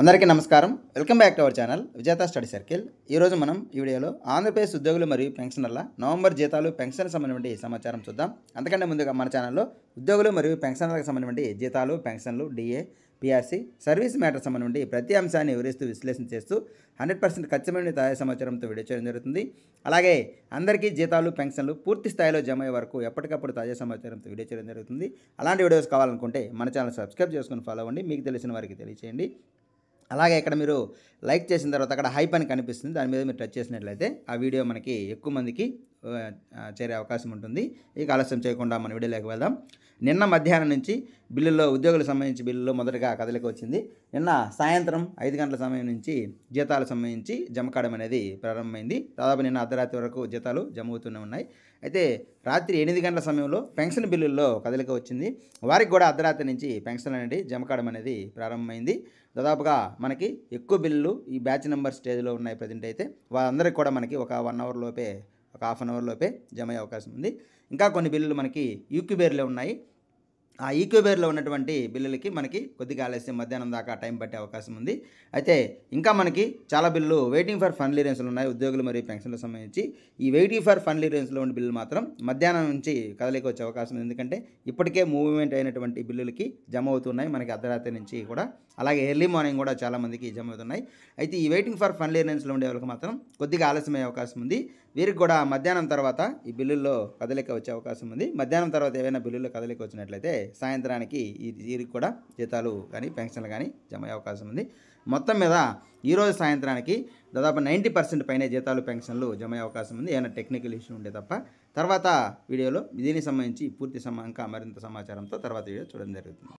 అందరికీ నమస్కారం. Welcome back to our channel విజేత స్టడీ సర్కిల్. ఈరోజు మనం ఈ వీడియోలో ఆంధ్రప్రదేశ్ ఉద్యోగులు మరియు పెన్షనర్ల నవంబర్ జీతాలు పెన్షన్ సంబంధించిన సమాచారం చూద్దాం. అంతకంటే ముందుగా మన ఛానల్లో ఉద్యోగులు మరియు పెన్షనర్లకు సంబంధించిన జీతాలు, పెన్షన్లు, డిఏ, పిఆర్సీ, సర్వీస్ మ్యాటర్ సంబంధించి ప్రతి అంశాన్ని వివరిస్తూ విశ్లేషణ చేస్తూ 100% ఖచ్చితమైన తాజా సమాచారంతో వీడియో చేయడం జరుగుతుంది. అలాగే అందరికీ జీతాలు, పెన్షన్లు పూర్తి స్థాయిలో జమ అయ్యే వరకు ఎప్పటికప్పుడు తాజా సమాచారంతో వీడియో చేయడం జరుగుతుంది. అలాంటి వీడియోస్ కావాలనుకుంటే మన ఛానల్ సబ్స్క్రైబ్ చేసుకుని ఫాలో అవ్వండి. మీకు తెలిసిన వారికి తెలియచేయండి. అలాగే ఇక్కడ మీరు లైక్ చేసిన తర్వాత అక్కడ హైప్ అని కనిపిస్తుంది, దాని మీద మీరు టచ్ చేసినట్లయితే ఆ వీడియో మనకి ఎక్కువ మందికి చేరే అవకాశం ఉంటుంది. ఇక ఆలస్యం చేయకుండా మన వీడియోలోకి వెళ్దాం. నిన్న మధ్యాహ్నం నుంచి బిల్లుల్లో ఉద్యోగులకు సంబంధించి బిల్లులో మొదటగా కదలిక వచ్చింది. నిన్న సాయంత్రం 5 గంటల సమయం నుంచి జీతాలకు సంబంధించి జమ కావడం అనేది ప్రారంభమైంది. దాదాపు నిన్న అర్ధరాత్రి వరకు జీతాలు జమ అవుతూనే ఉన్నాయి. అయితే రాత్రి 8 గంటల సమయంలో పెన్షన్ బిల్లుల్లో కదలిక వచ్చింది. వారికి కూడా అర్ధరాత్రి నుంచి పెన్షన్ అనేది జమ కావడం అనేది ప్రారంభమైంది. దాదాపుగా మనకి ఎక్కువ బిల్లులు ఈ బ్యాచ్ నెంబర్ స్టేజ్లో ఉన్నాయి. ప్రజెంట్ అయితే వాళ్ళందరికీ కూడా మనకి ఒక 1 అవర్ లోపే, ఒక హాఫ్ అన్ అవర్ లోపే జమ అయ్యే అవకాశం ఉంది. ఇంకా కొన్ని బిల్లులు మనకి ఈక్యూబేర్లో ఉన్నాయి. ఆ ఈక్యూబేర్లో ఉన్నటువంటి బిల్లులకి మనకి కొద్దిగా ఆలస్యం మధ్యాహ్నం దాకా టైం పట్టే అవకాశం ఉంది. అయితే ఇంకా మనకి చాలా బిల్లులు వెయిటింగ్ ఫర్ ఫండ్ క్లియరెన్స్లు ఉన్నాయి ఉద్యోగులు మరియు పెన్షన్లకు సంబంధించి. ఈ వెయిటింగ్ ఫర్ ఫండ్ క్లియరెన్స్లో ఉన్న బిల్లులు మాత్రం మధ్యాహ్నం నుంచి కదలిక వచ్చే అవకాశం ఉంది. ఎందుకంటే ఇప్పటికే మూవ్మెంట్ అయినటువంటి బిల్లులకి జమ అవుతున్నాయి మనకి అర్ధరాత్రి నుంచి కూడా. అలాగే ఎర్లీ మార్నింగ్ కూడా చాలామందికి జమ అవుతున్నాయి. అయితే ఈ వెయిటింగ్ ఫర్ ఫండ్ క్లియరెన్స్లో ఉండే వాళ్ళకి మాత్రం కొద్దిగా ఆలస్యమయ్యే అవకాశం ఉంది. వీరికి కూడా మధ్యాహ్నం తర్వాత ఈ బిల్లుల్లో కదలిక వచ్చే అవకాశం ఉంది. మధ్యాహ్నం తర్వాత ఏవైనా బిల్లుల్లో కదలిక వచ్చినట్లయితే సాయంత్రానికి వీరికి కూడా జీతాలు కానీ పెన్షన్లు కానీ జమ అయ్యే అవకాశం ఉంది. మొత్తం మీద ఈరోజు సాయంత్రానికి దాదాపు 90% పైనే జీతాలు, పెన్షన్లు జమ అయ్యే అవకాశం ఉంది, ఏమైనా టెక్నికల్ ఇష్యూ ఉంటే తప్ప. తర్వాత వీడియోలో దీనికి సంబంధించి పూర్తి ఇంకా మరింత సమాచారంతో తర్వాత వీడియో చూడడం జరుగుతుంది.